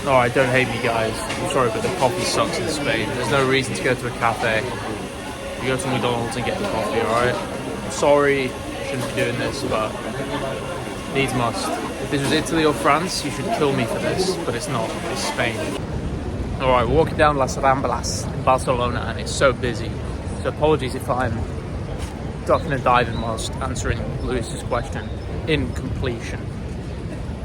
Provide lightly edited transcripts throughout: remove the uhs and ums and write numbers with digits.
Alright, don't hate me guys. I'm sorry, but the coffee sucks in Spain. There's no reason to go to a cafe. You go to McDonald's and get the coffee, alright? I'm sorry, I shouldn't be doing this, but needs must. If this was Italy or France, you should kill me for this, but it's not. It's Spain. Alright, we're walking down Las Ramblas in Barcelona and it's so busy. So apologies if I'm ducking and diving whilst answering Lewis's question. In completion.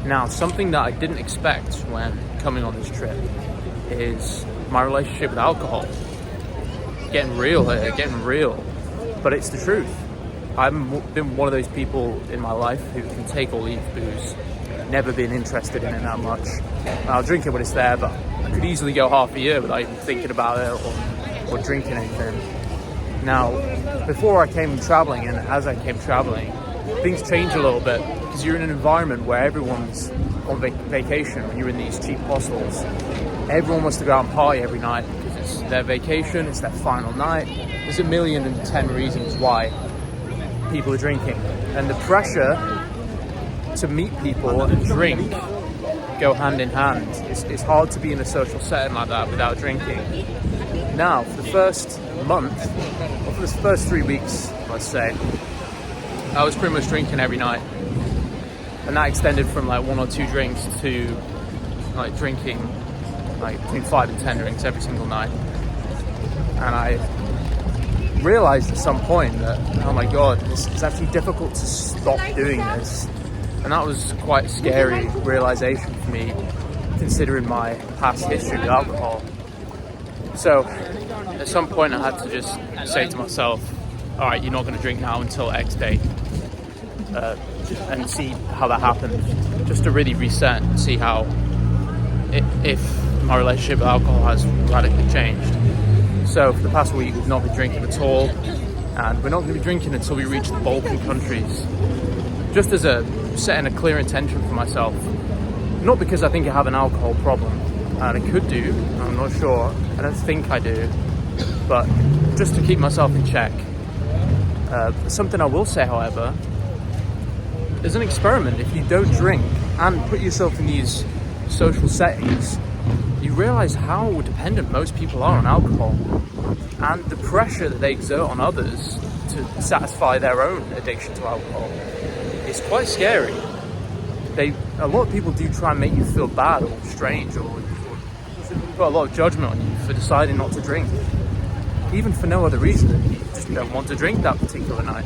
Now, something that I didn't expect when coming on this trip is my relationship with alcohol. Getting real here, getting real. But it's the truth. I've been one of those people in my life who can take or leave booze. Never been interested in it that much. I'll drink it when it's there, but I could easily go half a year without even thinking about it or drinking anything. Now, before I came traveling and as I came traveling, things change a little bit because you're in an environment where everyone's on vacation. When you're in these cheap hostels, everyone wants to go out and party every night because it's their vacation, it's their final night. There's 1,000,010 reasons why people are drinking, and the pressure to meet people and drink go hand in hand. It's hard to be in a social setting like that without drinking. Now, for the first month, or for the first 3 weeks, let's say, I was pretty much drinking every night. And that extended from like 1 or 2 drinks to like drinking like between 5 and 10 drinks every single night. And I realized at some point that, oh my God, it's actually difficult to stop doing this. And that was quite a scary realization for me, considering my past history with alcohol. So at some point I had to just say to myself, all right, you're not going to drink now until X date. And see how that happened, just to really reset and see how if my relationship with alcohol has radically changed. So for the past week we've not been drinking at all, and we're not going to be drinking until we reach the Balkan countries, just as setting a clear intention for myself. Not because I think I have an alcohol problem, and I could do, I'm not sure, I don't think I do, but just to keep myself in check. Something I will say, however, as an experiment, if you don't drink and put yourself in these social settings, you realize how dependent most people are on alcohol and the pressure that they exert on others to satisfy their own addiction to alcohol. It's quite scary. A lot of people do try and make you feel bad or strange or put a lot of judgment on you for deciding not to drink, even for no other reason than you just don't want to drink that particular night.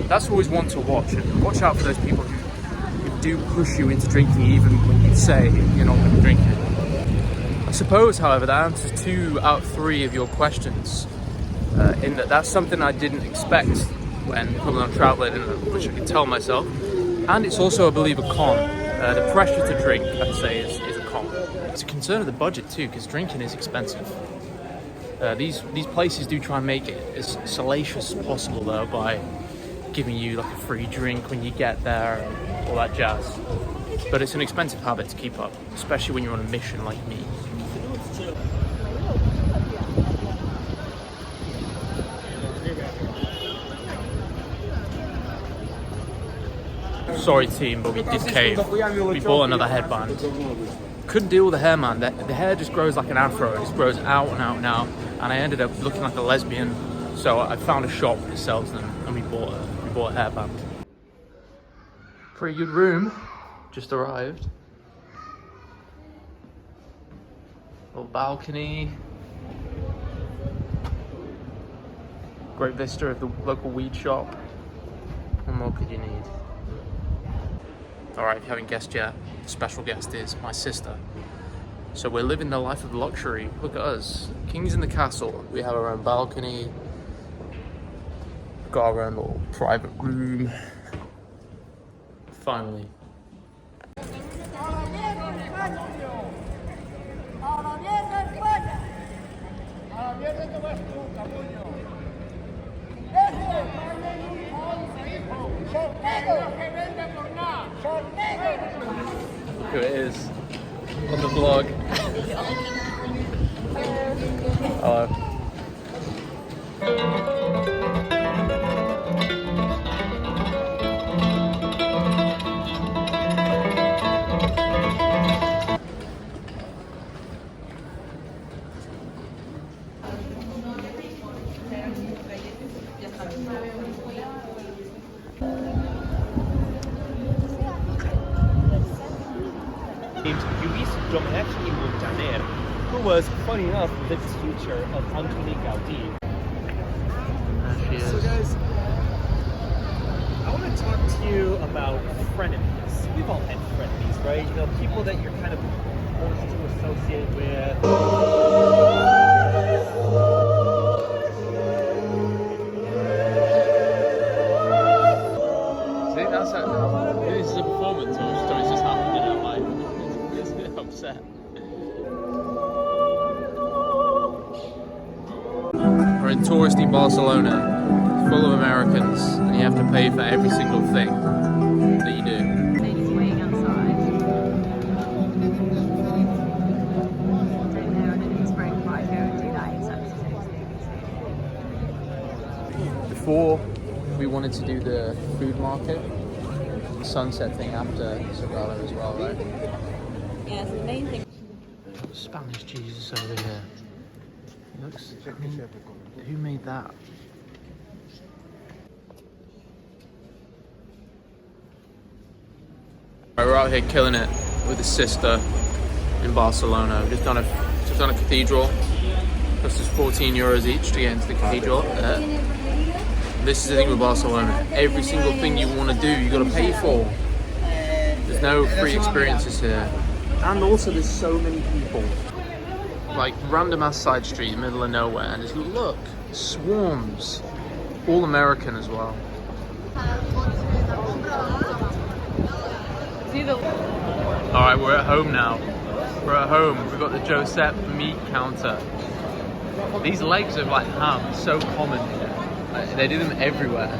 That's always one to watch, and watch out for those people who do push you into drinking even when you say you're not going to drink it. I suppose, however, that answers 2 out of 3 of your questions, in that's something I didn't expect when coming on traveling, which I can tell myself, and it's also, I believe, a con. The pressure to drink, I'd say, is a con. It's a concern of the budget too, because drinking is expensive. These places do try and make it as salacious as possible though by giving you like a free drink when you get there and all that jazz. But it's an expensive habit to keep up, especially when you're on a mission like me. Sorry team, but we did cave. We bought another headband. Couldn't deal with the hair, man. The hair just grows like an afro. It just grows out and out and out. And I ended up looking like a lesbian. So I found a shop that sells them and we bought a hairband. Pretty good room. Just arrived. Little balcony. Great vista of the local weed shop. What more could you need? Alright, if you haven't guessed yet, the special guest is my sister. So we're living the life of luxury. Look at us. Kings in the castle. We have our own balcony. Got our own little private room. Finally. Who it is on the vlog. Hello. Giorgio actually Montaner, who was, funny enough, the teacher of Antoni Gaudí. There she is. So guys, I want to talk to you about frenemies. We've all had frenemies, right? You know, people that you're kind of forced to associate with. See, that's it. This is a performance, or it's just happening in our life. It's a bit upset. We're in touristy Barcelona, full of Americans, and you have to pay for every single thing that you do. Ladies waiting outside. Don't know, and it's very quiet. Go and do that. It's absolutely Before, we wanted to do the food market, the sunset thing after Sagrada as well, right? yeah, so the main thing. Spanish Jesus over here. Looks. I mean, who made that? We're out here killing it with his sister in Barcelona. We've just done a cathedral. Cost us 14 euros each to get into the cathedral up there. This is the thing with Barcelona. Every single thing you want to do, you got to pay for. There's no free experiences here. And also there's so many people. Like random ass side street in the middle of nowhere, and just look, swarms. All American as well. Alright, we're at home now. We're at home. We've got the Josep meat counter. These legs are like ham, so common here. They do them everywhere.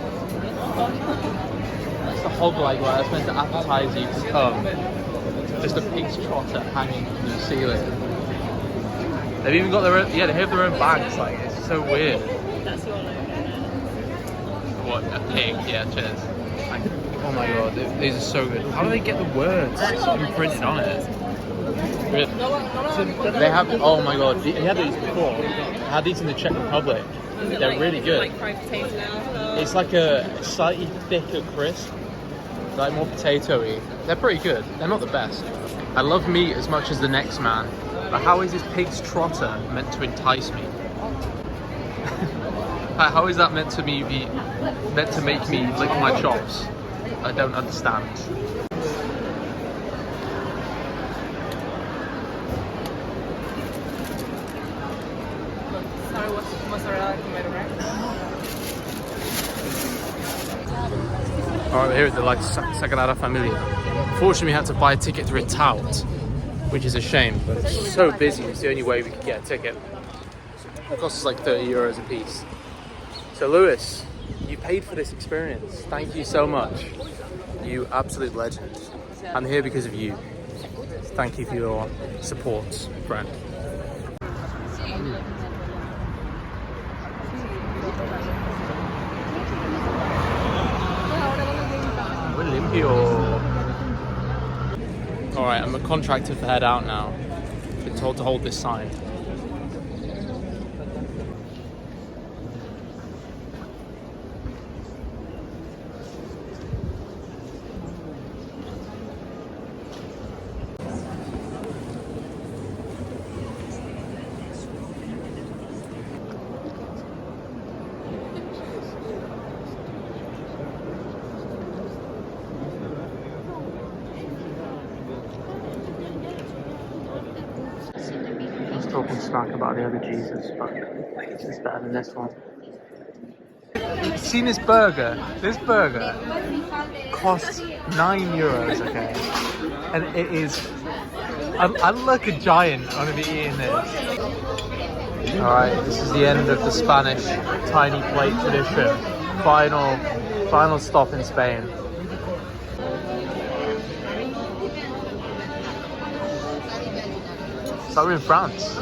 That's the hog leg where that's meant to appetize you to come. Just a pig's trotter hanging from the ceiling. They've even got their own, they have their own bags, like, it's so weird. That's your logo. What, a pig? Yeah, cheers. Like, oh my god, these are so good. How do they get the words imprinted on it? They have, oh my god, we had these before. I had these in the Czech Republic. They're really good. Like fried potato now? It's like a slightly thicker crisp, like more potato-y. They're pretty good. They're not the best. I love meat as much as the next man, but how is this pig's trotter meant to entice me? How is that meant to make me lick my chops? I don't understand. Sorry, what's mozzarella tomato wrap? Alright, we're here at the Sagrada Familia. Unfortunately, we had to buy a ticket through a tout, which is a shame, but it's so busy. It's the only way we could get a ticket. It cost us like 30 euros a piece. So Lewis, you paid for this experience. Thank you so much. You absolute legend. I'm here because of you. Thank you for your support, friend. Alright, I'm contracted to head out now. Been told to hold this sign. Talking smack about the other Jesus, but it's better than this one. You've seen this burger? This burger costs 9 euros, okay? And it is... I look like a giant. I'm gonna be eating this. Alright, this is the end of the Spanish tiny plate tradition. Final stop in Spain. It's like we're in France.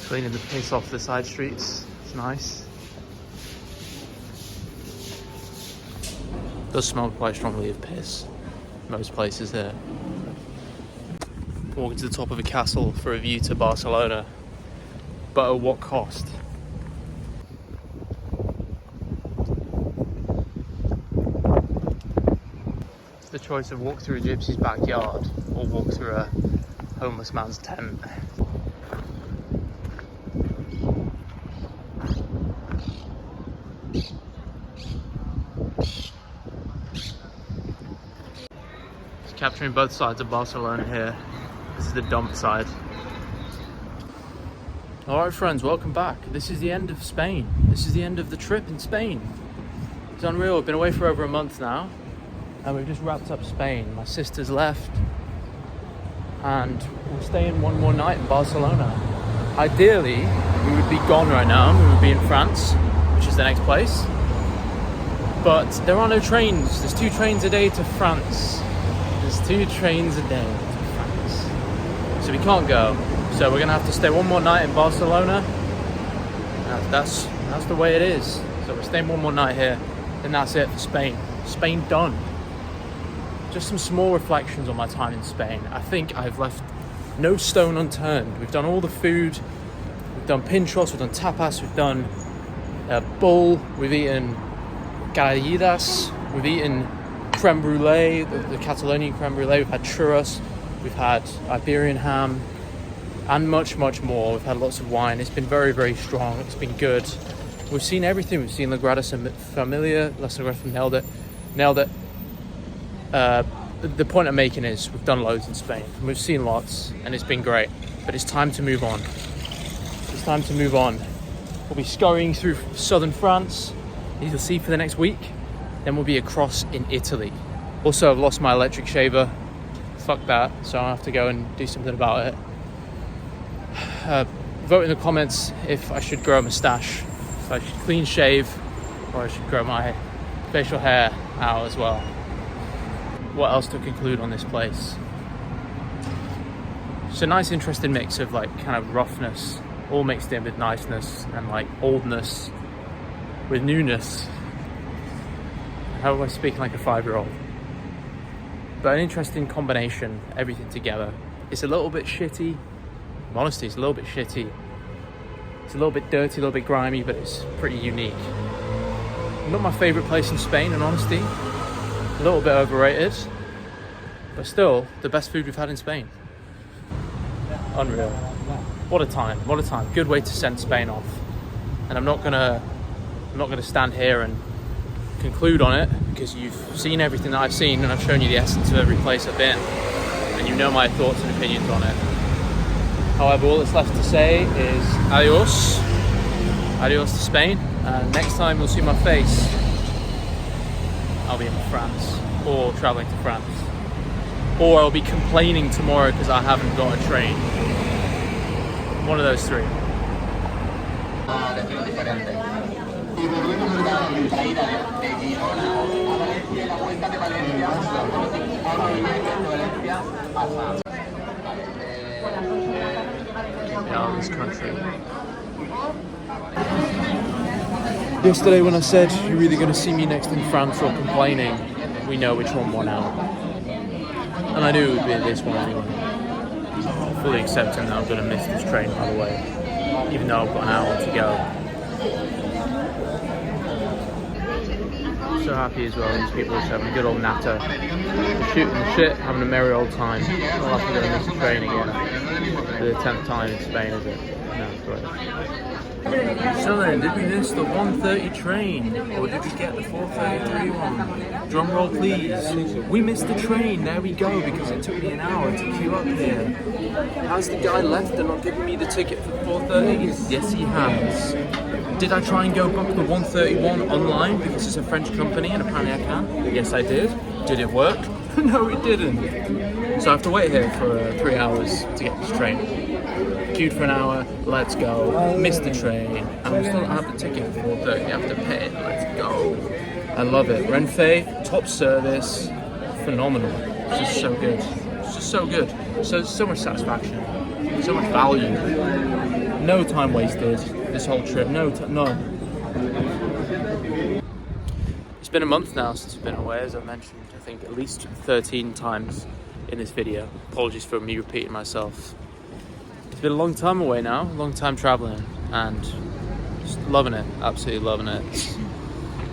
Cleaning the piss off the side streets. It's nice. Does smell quite strongly of piss. Most places here. walking to the top of a castle for a view to Barcelona. But at what cost? It's the choice of walk through a gypsy's backyard or walk through a homeless man's tent. Capturing both sides of Barcelona here. This is the dump side. Alright friends, welcome back. This is the end of Spain. This is the end of the trip in Spain. It's unreal. We've been away for over a month now and we've just wrapped up Spain. My sister's left and we're staying one more night in Barcelona. Ideally, we would be gone right now. We would be in France, which is the next place. But there are no trains. There's 2 trains a day to France. There's 2 trains a day to France. So we can't go. So we're gonna have to stay one more night in Barcelona. That's the way it is. So we're staying one more night here, and that's it for Spain. Spain done. Just some small reflections on my time in Spain. I think I've left no stone unturned. We've done all the food. We've done pinchos, we've done tapas, we've done bull, we've eaten galletas, we've eaten creme brulee, the Catalonian creme brulee, we've had churros, we've had Iberian ham, and much, much more. We've had lots of wine. It's been very, very strong. It's been good. We've seen everything. We've seen La Sagrada Familia. La Sagrada nailed it. The point I'm making is we've done loads in Spain. We've seen lots, and it's been great. But it's time to move on. It's time to move on. We'll be scurrying through southern France, as you'll see, for the next week. Then we'll be across in Italy. Also, I've lost my electric shaver. Fuck that. So I'll have to go and do something about it. Vote in the comments if I should grow a moustache, if I should clean shave, or I should grow my facial hair out as well. What else to conclude on this place? It's a nice interesting mix of like kind of roughness, all mixed in with niceness, and like oldness with newness. How am I speaking like a 5-year-old? But an interesting combination, everything together. It's a little bit shitty. Honesty, it's a little bit shitty. It's a little bit dirty, a little bit grimy, but it's pretty unique. Not my favourite place in Spain, in honesty. A little bit overrated, but still the best food we've had in Spain. Unreal. What a time! What a time! Good way to send Spain off. And I'm not gonna stand here and conclude on it because you've seen everything that I've seen, and I've shown you the essence of every place I've been, and you know my thoughts and opinions on it. However, all that's left to say is adios. Adios to Spain. And next time you'll see my face, I'll be in France or traveling to France. Or I'll be complaining tomorrow because I haven't got a train. One of those 3. Out of this country. Yesterday when I said you're either going to see me next in France or complaining, we know which one won out. And I knew it would be this one anyway. Fully accepting that I'm going to miss this train, by the way, even though I've got an hour to go. So happy as well, these people are just having a good old natter, shooting the shit, having a merry old time. Not like I'm going to miss the train again for the 10th time in Spain, is it? No, it's great. So then, did we miss the 1:30 train, or did we get the 4:33 one? Drum roll please. We missed the train, there we go, because it took me an hour to queue up here. Has the guy left and not given me the ticket for the 4:30? Yes, he has. Did I try and go book the 1:31 online because it's a French company and apparently I can? Yes, I did. Did it work? No, it didn't. So I have to wait here for 3 hours to get this train. Queued for an hour, let's go. Missed the train, and we still don't have the ticket for 4:30. You have to pay it, let's go. I love it. Renfe, top service, phenomenal. It's just so good. It's just so good. So much satisfaction, so much value. No time wasted. This whole trip, none. It's been a month now since I've been away, as I mentioned, I think at least 13 times. in this video. Apologies for me repeating myself. It's been a long time away now, a long time traveling, and just loving it, absolutely loving it. It's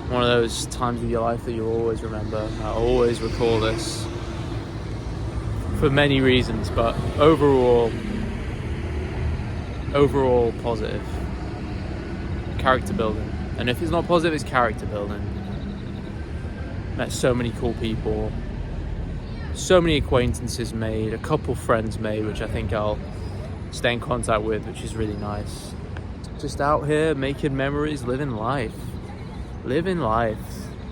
one of those times of your life that you'll always remember. I always recall this for many reasons, but overall positive. Character building. And if it's not positive, it's character building. Met so many cool people, so many acquaintances made, a couple friends made, which I think I'll stay in contact with, which is really nice. Just out here making memories, living life. Living life.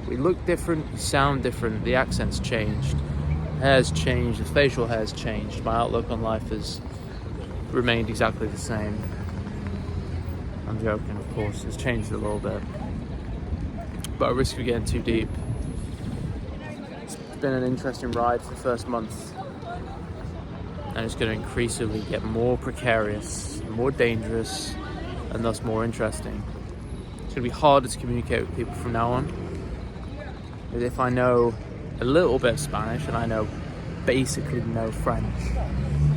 We look different, we sound different, the accent's changed, hair's changed, the facial hair's changed, my outlook on life has remained exactly the same. I'm joking, of course, it's changed a little bit, but at risk of getting too deep, it's been an interesting ride for the first month, and it's going to increasingly get more precarious, more dangerous, and thus more interesting. It's going to be harder to communicate with people from now on, because if I know a little bit of Spanish and I know basically no French,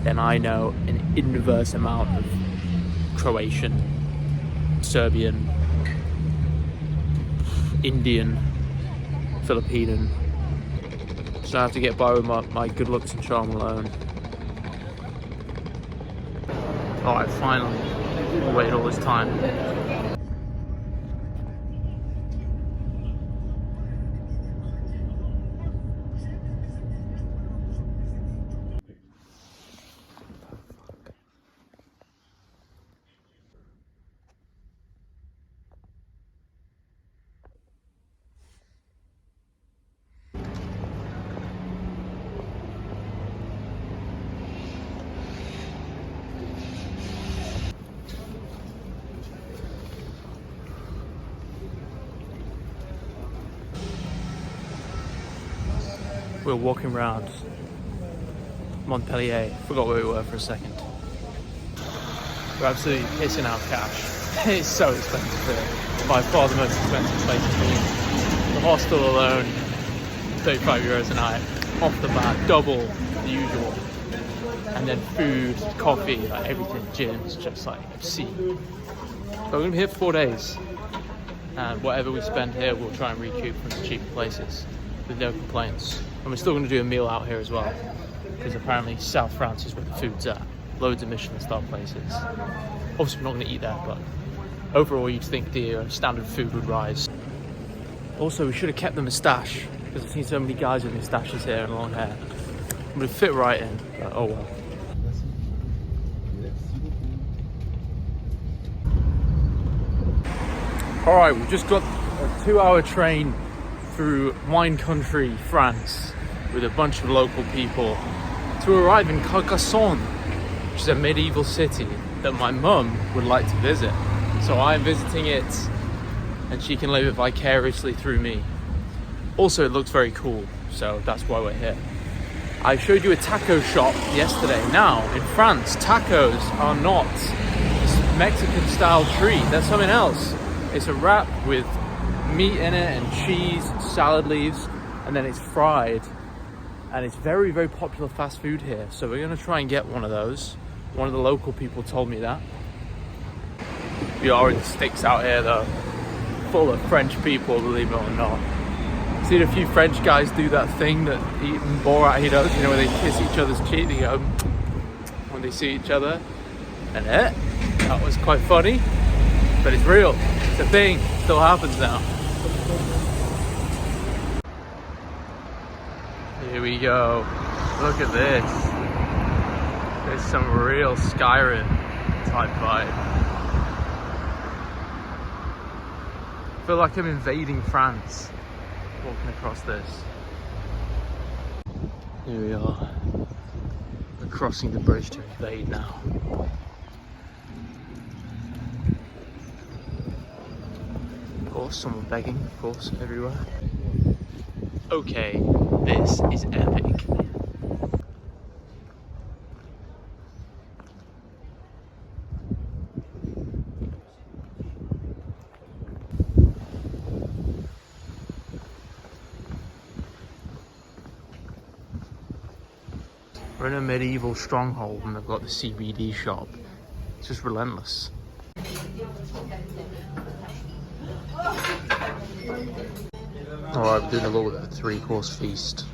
then I know an inverse amount of Croatian, Serbian, Indian, Filipino. So I have to get by with my good looks and charm alone. Alright, finally. I waited all this time. We're walking around Montpellier. Forgot where we were for a second. We're absolutely pissing out cash. It's so expensive here. By far the most expensive place to be. The hostel alone, €35 a night. Off the bat, double the usual. And then food, coffee, like everything, gyms, just like obscene. But we're gonna be here for 4 days. And whatever we spend here, we'll try and recoup from the cheaper places with no complaints. And we're still going to do a meal out here as well, because apparently South France is where the food's at. Loads of Michelin star places. Obviously we're not going to eat there, but overall you'd think the standard food would rise. Also, we should have kept the moustache, because I've seen so many guys with moustaches here and long hair. It would fit right in, but oh well. Alright, we've just got a 2-hour train through wine country France with a bunch of local people to arrive in Carcassonne, which is a medieval city that my mum would like to visit. So I'm visiting it and she can live it vicariously through me. Also, it looks very cool, so that's why we're here. I showed you a taco shop yesterday. Now, in France, tacos are not this Mexican style treat, they're something else. It's a wrap with meat in it and cheese, salad leaves, and then it's fried. And it's very, very popular fast food here. So we're gonna try and get one of those. One of the local people told me that. We are in the sticks out here though, full of French people, believe it or not. Seen a few French guys do that thing that even Borat he does, you know, where they kiss each other's cheek, they go when they see each other. And that was quite funny, but it's real. It's a thing, it still happens now. Here we go. Look at this. There's some real Skyrim type vibe. I feel like I'm invading France walking across this. Here we are. We're crossing the bridge to invade now. Of course, someone begging, of course, everywhere. Okay, this is epic. We're in a medieval stronghold and they've got the CBD shop. It's just relentless. Alright, we're doing a little bit of a 3-course feast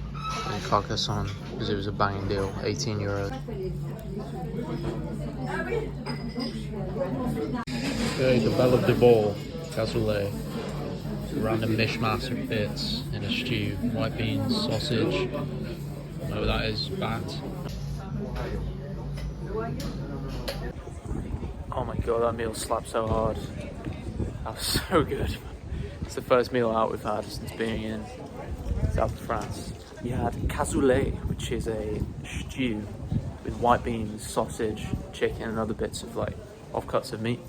in Carcassonne because it was a banging deal, 18 euros. Okay, the belle of the ball, cassoulet. A random mishmash of bits in a stew. White beans, sausage, whatever that is, bat. Oh my god, that meal slapped so hard. That was so good. It's the first meal out we've had since being in south of France. We had cassoulet, which is a stew with white beans, sausage, chicken and other bits of like offcuts of meat.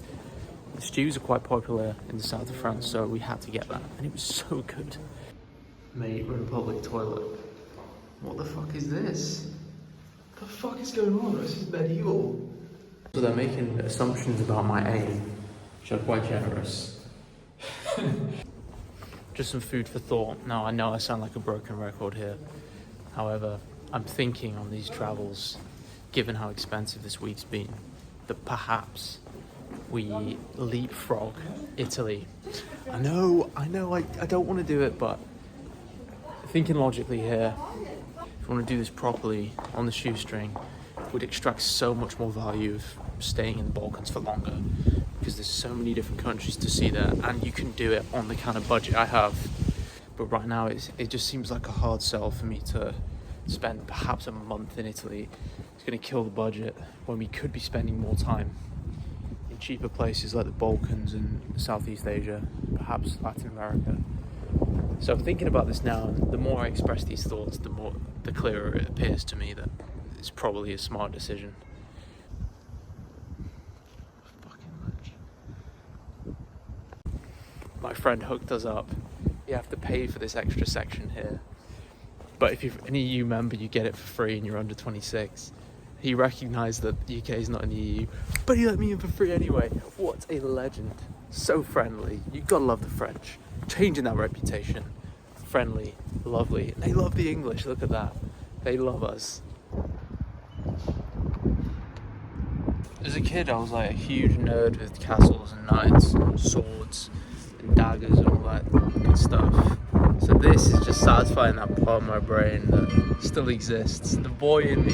The stews are quite popular in the south of France, so we had to get that, and it was so good. Mate, we're in a public toilet. What the fuck is this? What the fuck is going on? This is medieval. So they're making assumptions about my aim, which are quite generous. Just some food for thought. Now, I know I sound like a broken record here. However, I'm thinking on these travels, given how expensive this week's been, that perhaps we leapfrog Italy. I know, I don't want to do it, but thinking logically here, if we want to do this properly on the shoestring, we'd extract so much more value of staying in the Balkans for longer, because there's so many different countries to see there, and you can do it on the kind of budget I have. But right now, it just seems like a hard sell for me to spend perhaps a month in Italy. It's going to kill the budget when we could be spending more time in cheaper places like the Balkans and Southeast Asia, perhaps Latin America. So thinking about this now, and the more I express these thoughts, the clearer it appears to me that it's probably a smart decision. My friend hooked us up. You have to pay for this extra section here, but if any EU member, you get it for free and you're under 26. He recognised that the UK is not in the EU, but he let me in for free anyway. What a legend. So friendly. You gotta love the French. Changing that reputation. Friendly, lovely. And they love the English, look at that. They love us. As a kid, I was like a huge nerd with castles and knights and swords and daggers and all that good stuff. So this is just satisfying that part of my brain that still exists. The boy in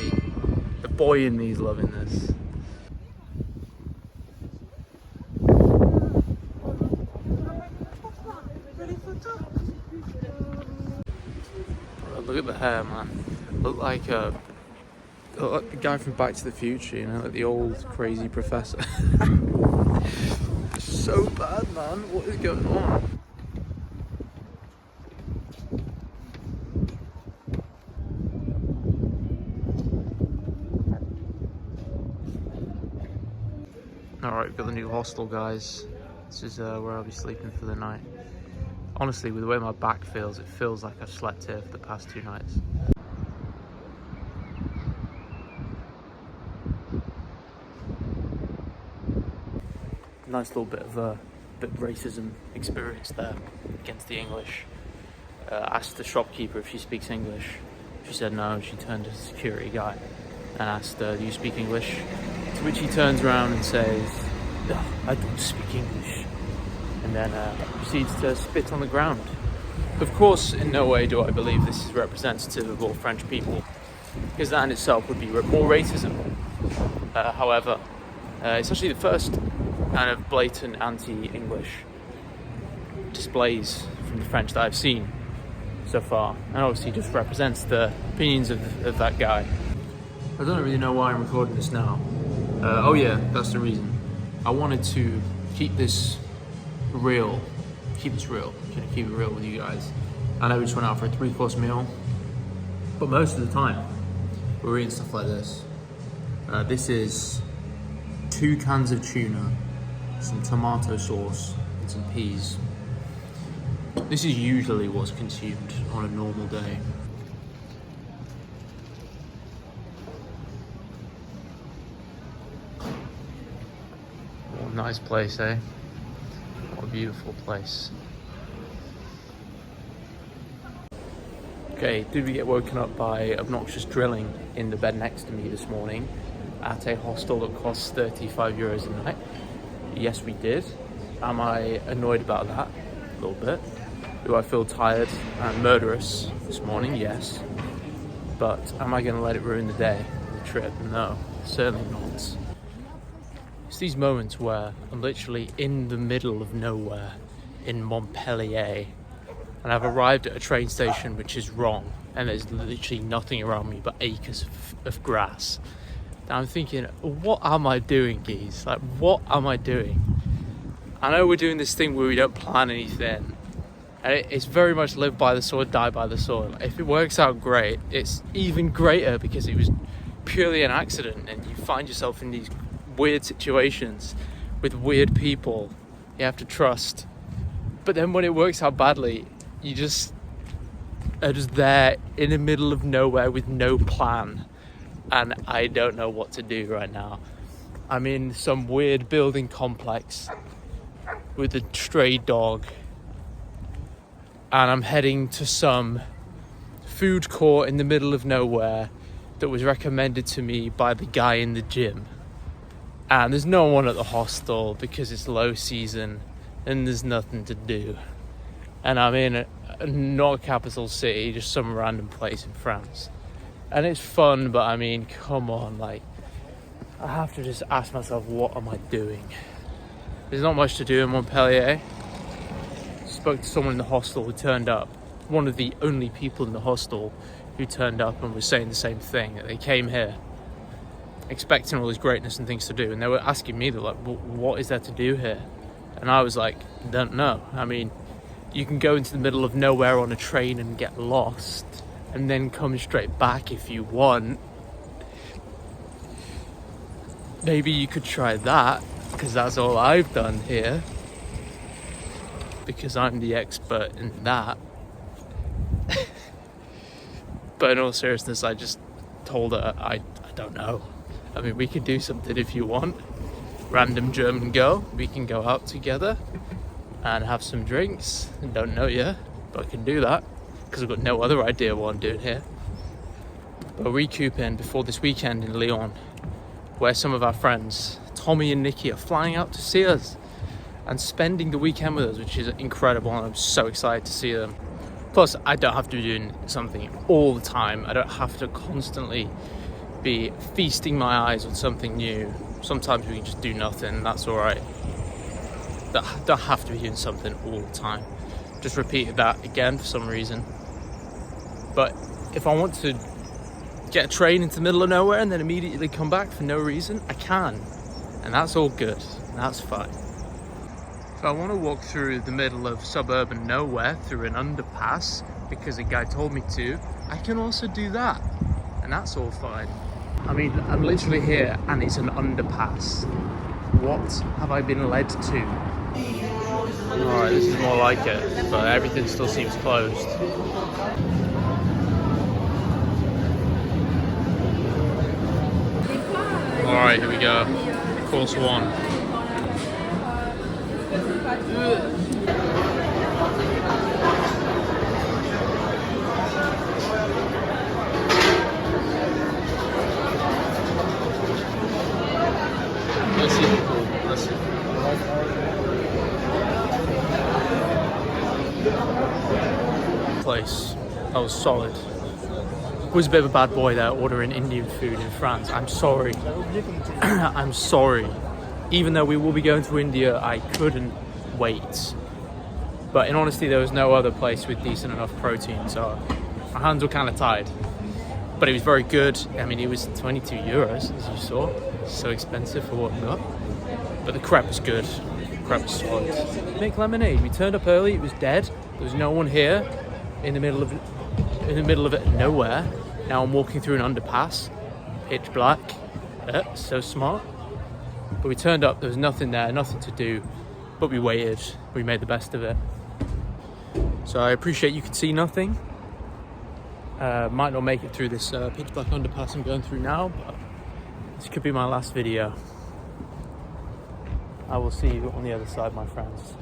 me is loving this. Look at the hair, man. Look like the guy from Back to the Future, you know, like the old crazy professor. So bad, man. What is going on? Alright, we've got the new hostel, guys. This is where I'll be sleeping for the night. Honestly, with the way my back feels, it feels like I've slept here for the past 2 nights. Nice little bit of racism experience there against the English. Asked the shopkeeper if she speaks English. She said no. She turned to the security guy and asked, do you speak English? To which he turns around and says, no, I don't speak English. And then proceeds to spit on the ground. Of course, in no way do I believe this is representative of all French people, because that in itself would be more racism. However, it's actually the first kind of blatant anti-English displays from the French that I've seen so far, and obviously just represents the opinions of that guy. I don't really know why I'm recording this now. Oh yeah, that's the reason. I wanted to keep this real. Keep it real with you guys. I know we just went out for a 3-course meal, but most of the time we're eating stuff like this. This is 2 cans of tuna, some tomato sauce, and some peas. This is usually what's consumed on a normal day. What a nice place, eh? What a beautiful place. Okay, did we get woken up by obnoxious drilling in the bed next to me this morning at a hostel that costs 35 euros a night? Yes, we did. Am I annoyed about that? A little bit. Do I feel tired and murderous this morning? Yes. But am I going to let it ruin the day, the trip? No, certainly not. It's these moments where I'm literally in the middle of nowhere in Montpellier, and I've arrived at a train station which is wrong, and there's literally nothing around me but acres of grass. And I'm thinking, what am I doing, geez? Like, what am I doing? I know we're doing this thing where we don't plan anything, and it's very much live by the sword, die by the sword. If it works out great, it's even greater because it was purely an accident, and you find yourself in these weird situations with weird people you have to trust. But then when it works out badly, you just are just there in the middle of nowhere with no plan, and I don't know what to do right now. I'm in some weird building complex with a stray dog, and I'm heading to some food court in the middle of nowhere that was recommended to me by the guy in the gym. And there's no one at the hostel because it's low season and there's nothing to do. And I'm in not a capital city, just some random place in France. And it's fun, but I mean, come on, like, I have to just ask myself, what am I doing? There's not much to do in Montpellier. Spoke to someone in the hostel who turned up. One of the only people in the hostel who turned up and was saying the same thing, that they came here expecting all this greatness and things to do. And they were asking me, they're like, well, what is there to do here? And I was like, don't know. I mean, you can go into the middle of nowhere on a train and get lost and then come straight back if you want. Maybe you could try that, because that's all I've done here, because I'm the expert in that. But in all seriousness, I just told her I don't know. I mean, we could do something if you want. Random German girl, we can go out together and have some drinks. I don't know you, but I can do that because I've got no other idea what I'm doing here. But recouping before this weekend in Lyon, where some of our friends, Tommy and Nikki, are flying out to see us and spending the weekend with us, which is incredible, and I'm so excited to see them. Plus, I don't have to be doing something all the time. I don't have to constantly be feasting my eyes on something new. Sometimes we can just do nothing, that's all right. Don't have to be doing something all the time. Just repeated that again for some reason. But if I want to get a train into the middle of nowhere and then immediately come back for no reason, I can. And that's all good, and that's fine. If I want to walk through the middle of suburban nowhere through an underpass because a guy told me to, I can also do that, and that's all fine. I mean, I'm literally here and it's an underpass. What have I been led to? Alright, this is more like it, but everything still seems closed. Alright, here we go. Course 1. Place. That was solid. Was a bit of a bad boy there ordering Indian food in France. I'm sorry. I'm sorry. Even though we will be going to India, I couldn't wait. But in honesty, there was no other place with decent enough protein, so my hands were kind of tied. But it was very good. I mean, it was 22 euros, as you saw. So expensive for what we got. But the crepe was good. The crepe was solid. Make lemonade. We turned up early. It was dead. There was no one here. In the middle of it nowhere. Now I'm walking through an underpass, pitch black. So smart. But we turned up, there was nothing there, nothing to do, but we waited. We made the best of it. So I appreciate you can see nothing. Might not make it through this pitch black underpass I'm going through now, but this could be my last video. I will see you on the other side, my friends.